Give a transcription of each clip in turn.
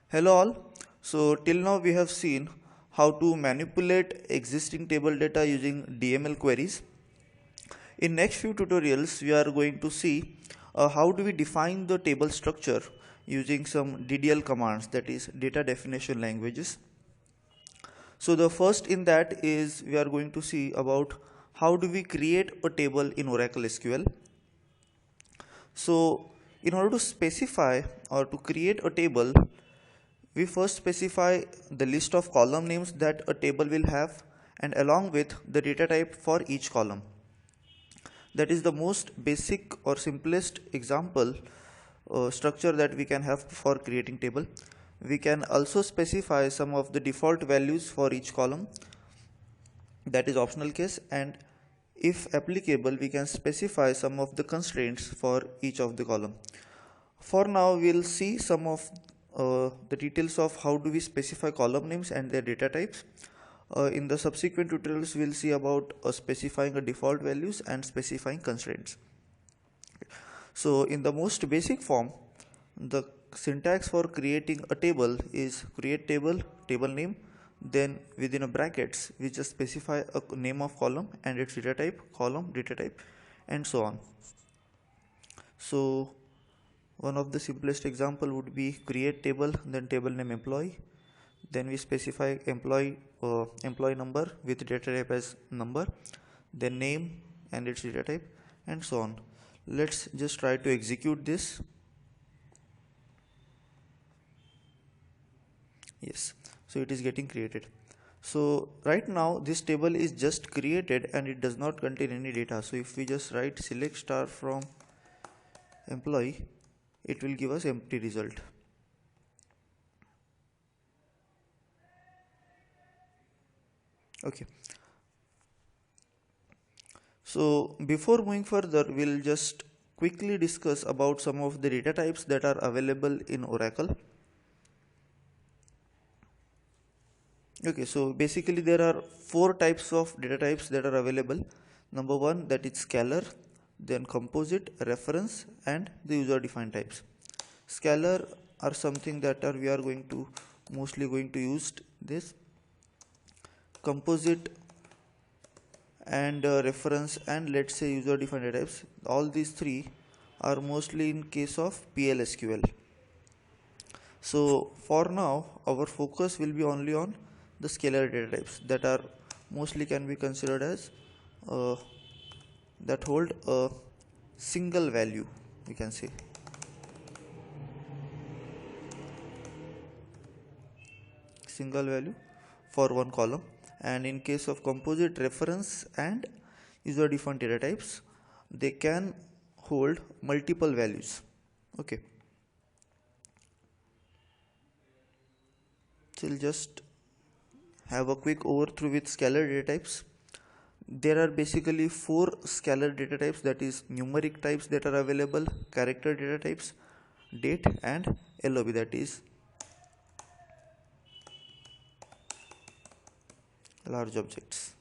Hello all. So till now we have seen how to manipulate existing table data using DML queries. In next few tutorials we are going to see how do we define the table structure using some DDL commands, that is data definition languages. So the first in that is we are going to see about how do we create a table in Oracle SQL. So in order to specify or to create a table, we first specify the list of column names that a table will have and along with the data type for each column. That is the most basic or simplest example structure that we can have for creating table. We can also specify some of the default values for each column, that is optional case, and if applicable we can specify some of the constraints for each of the column. For now we'll see some of the details of how do we specify column names and their data types. In the subsequent tutorials we'll see about specifying a default values and specifying constraints. So in the most basic form, the syntax for creating a table is create table, table name, then within a brackets we just specify a name of column and its data type, column data type, and so on. So one of the simplest example would be create table, then table name employee, then we specify employee number with data type as number, then name and its data type, and so on. Let's just try to execute this. Yes, so it is getting created. So right now this table is just created and it does not contain any data. So if we just write select star from employee, it will give us empty result. Okay. So before moving further, we'll just quickly discuss about some of the data types that are available in Oracle. Okay, so basically there are four types of data types that are available. Number one, that is scalar, then composite, reference, and the user defined types. Scalar are something that we are going to mostly going to use this. Composite and reference and let's say user defined data types, all these three are mostly in case of PLSQL. So for now our focus will be only on the scalar data types that are mostly can be considered as that hold a single value, we can say. Single value for one column. And in case of composite, reference and user defined data types, they can hold multiple values. Okay, so we'll just have a quick overview with scalar data types. There are basically four scalar data types, that is numeric types that are available, character data types, date, and LOB, that is large objects.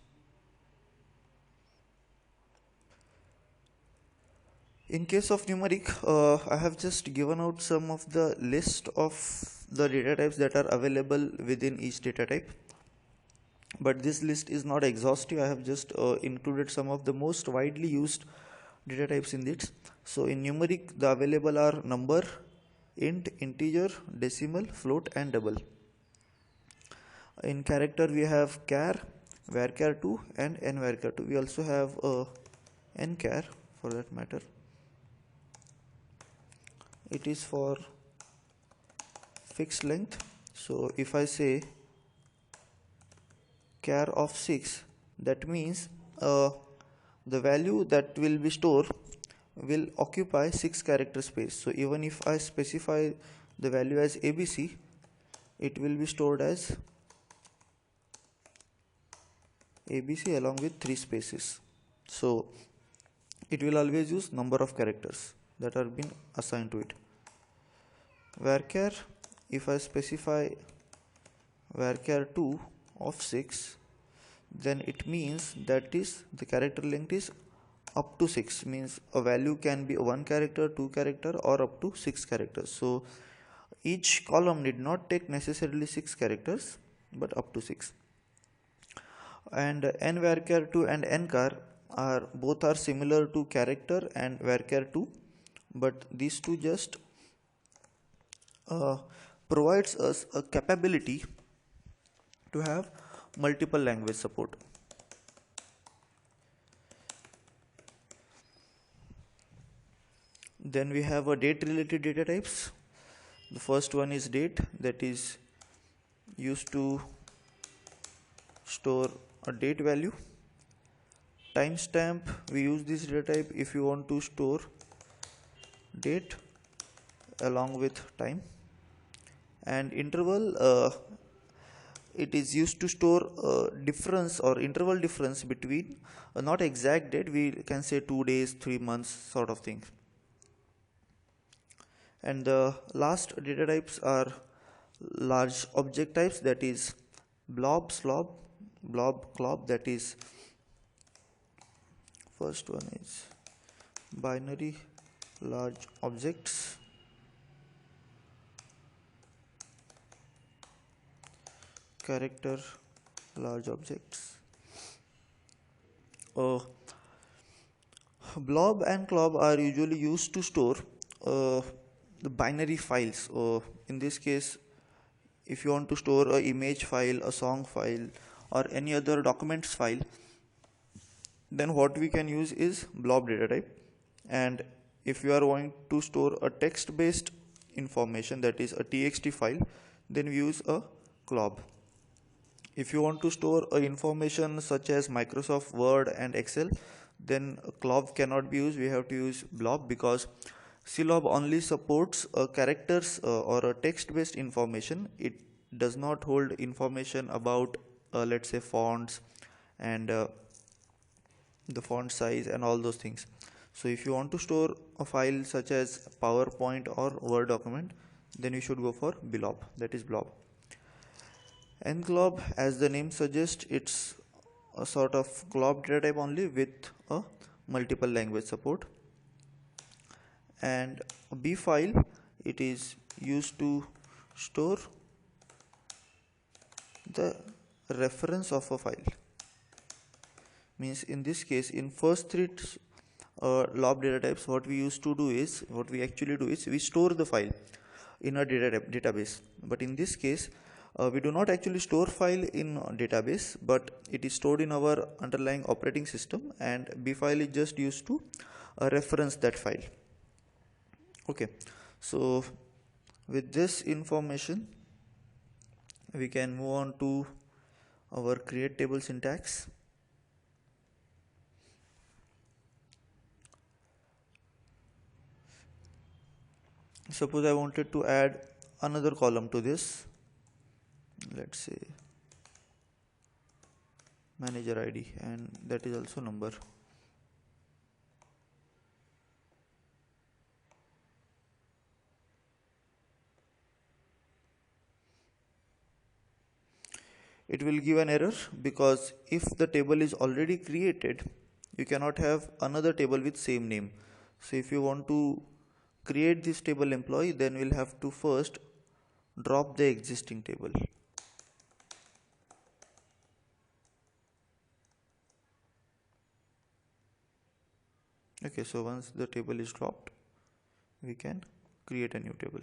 In case of numeric, I have just given out some of the list of the data types that are available within each data type, but this list is not exhaustive. I have just included some of the most widely used data types in this. So in numeric the available are number, int, integer, decimal, float, and double. In character we have char, varchar2, and nvarchar2. We also have nchar for that matter. It is for fixed length. So if I say char of 6, that means the value that will be stored will occupy 6 character space. So even if I specify the value as ABC, it will be stored as ABC along with 3 spaces. So it will always use number of characters that are been assigned to it. Varchar, if I specify varchar2 of 6, then it means that is the character length is up to 6, means a value can be 1 character, 2 character, or up to 6 characters. So Each column need not take necessarily 6 characters but up to 6. And n varchar 2 and nchar are both are similar to character and varchar 2, but these two just uh, provides us a capability to have multiple language support. Then we have a date related data types. The first one is date, that is used to store a date value. Timestamp, we use this data type if you want to store date along with time. And interval, it is used to store difference or interval difference between not exact date, we can say 2 days, 3 months sort of thing. And the last data types are large object types, that is blob, slob, blob, clob. That is, first one is binary large objects, character large objects. Blob and clob are usually used to store the binary files. In this case, if you want to store a image file, a song file, or any other documents file, then what we can use is blob data type. And if you are going to store a text based information, that is a txt file, then we use a clob. If you want to store a information such as Microsoft Word and Excel, then clob cannot be used, we have to use blob, because clob only supports characters or a text based information. It does not hold information about let's say fonts and the font size and all those things. So if you want to store a file such as PowerPoint or Word document, then you should go for blob, that is blob. Nglob, as the name suggests, it's a sort of glob data type only with a multiple language support. And B file, it is used to store the reference of a file. Means in this case, in first three lob data types, what we actually do is we store the file in a database. But in this case, we do not actually store file in database, but it is stored in our underlying operating system, and B file is just used to reference that file. Okay, so with this information, we can move on to our create table syntax. Suppose I wanted to add another column to this, let's say manager ID, and that is also number. It will give an error, because if the table is already created, you cannot have another table with same name. So if you want to create this table employee, then we'll have to first drop the existing table. Okay, so once the table is dropped, we can create a new table.